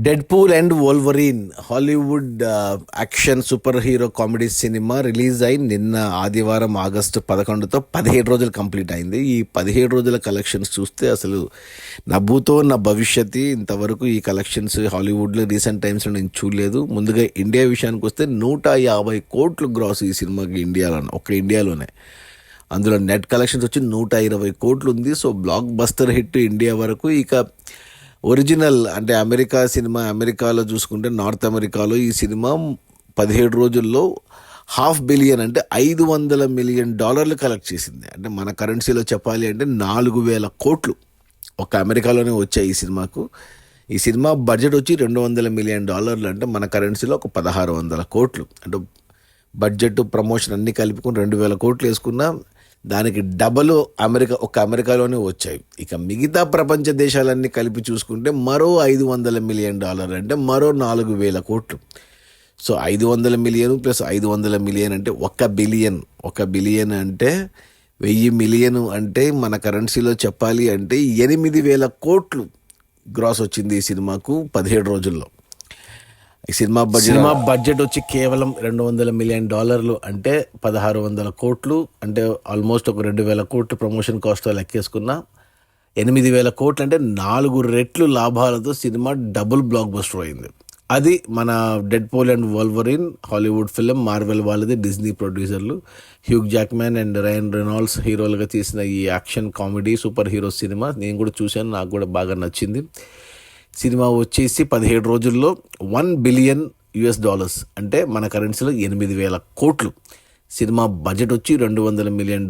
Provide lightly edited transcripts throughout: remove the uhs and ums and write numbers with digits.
Deadpool and Wolverine Hollywood action super hero comedy cinema release అయి నిన్న ఆదివారం August 11తో 17 రోజులు కంప్లీట్ అయింది. ఈ 17 రోజుల కలెక్షన్స్ చూస్తే అసలు నా భూతో నా భవిష్యత్తు ఇంతవరకు ఈ కలెక్షన్స్ హాలీవుడ్లో రీసెంట్ టైమ్స్లో నేను చూడలేదు. ముందుగా ఇండియా విషయానికి వస్తే 150 కోట్లు గ్రాస్ ఈ సినిమాకి ఇండియాలోనే. అందులో నెట్ కలెక్షన్స్ వచ్చి 120 కోట్లు ఉంది. So block buster hit India వరకు. ఇక ఒరిజినల్ అంటే అమెరికాలో చూసుకుంటే నార్త్ అమెరికాలో ఈ సినిమా 17 రోజుల్లో $500 million అంటే $500 million కలెక్ట్ చేసింది. అంటే మన కరెన్సీలో చెప్పాలి అంటే 4,000 కోట్లు ఒక అమెరికాలోనే వచ్చాయి ఈ సినిమాకు. ఈ సినిమా బడ్జెట్ వచ్చి $200 million అంటే మన కరెన్సీలో ఒక 1,600 కోట్లు. అంటే బడ్జెట్ ప్రమోషన్ అన్నీ కలుపుకుని 2,000 కోట్లు వేసుకున్నా దానికి డబల్ అమెరికాలోనే వచ్చాయి. ఇక మిగతా ప్రపంచ దేశాలన్నీ కలిపి చూసుకుంటే మరో $500 million అంటే మరో 4,000 కోట్లు. సో 500 million ప్లస్ 500 million అంటే 1 బిలియన్. 1 బిలియన్ అంటే 1000 మిలియన్ అంటే మన కరెన్సీలో చెప్పాలి అంటే 8,000 కోట్లు గ్రాస్ వచ్చింది ఈ సినిమాకు 17 రోజుల్లో. ఈ సినిమా బడ్జెట్ వచ్చి కేవలం $200 million అంటే 1,600 కోట్లు. అంటే ఆల్మోస్ట్ ఒక 2,000 కోట్లు ప్రమోషన్ కాస్ట్ లెక్కేసుకున్న 8,000 కోట్లు అంటే 4 రెట్లు లాభాలతో సినిమా డబుల్ బ్లాక్ బస్టర్ అయింది. అది మన Deadpool and Wolverine Hollywood film, Marvel వాళ్ళది, డిజ్నీ ప్రొడ్యూసర్లు, Hugh Jackman and Ryan Reynolds హీరోలుగా తీసిన ఈ action comedy super hero cinema నేను కూడా చూశాను, నాకు కూడా బాగా నచ్చింది. సినిమా వచ్చేసి 17 రోజుల్లో $1 బిలియన్ అంటే మన కరెన్సీలో 8,000 కోట్లు. సినిమా బడ్జెట్ వచ్చి $200 million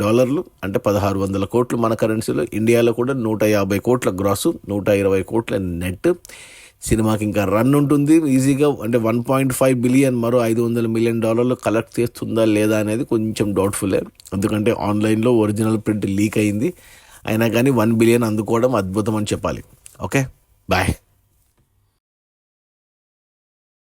అంటే 1,600 కోట్లు మన కరెన్సీలో. ఇండియాలో కూడా 150 కోట్ల గ్రాసు, 120 కోట్ల నెట్. సినిమాకి ఇంకా రన్ ఉంటుంది ఈజీగా. అంటే 1.5 బిలియన్ మరో $500 million కలెక్ట్ చేస్తుందా లేదా అనేది కొంచెం డౌట్ఫుల్లే. ఎందుకంటే ఆన్లైన్లో ఒరిజినల్ ప్రింట్ లీక్ అయింది. అయినా కానీ 1 బిలియన్ అందుకోవడం అద్భుతం అని చెప్పాలి. Okay, bye.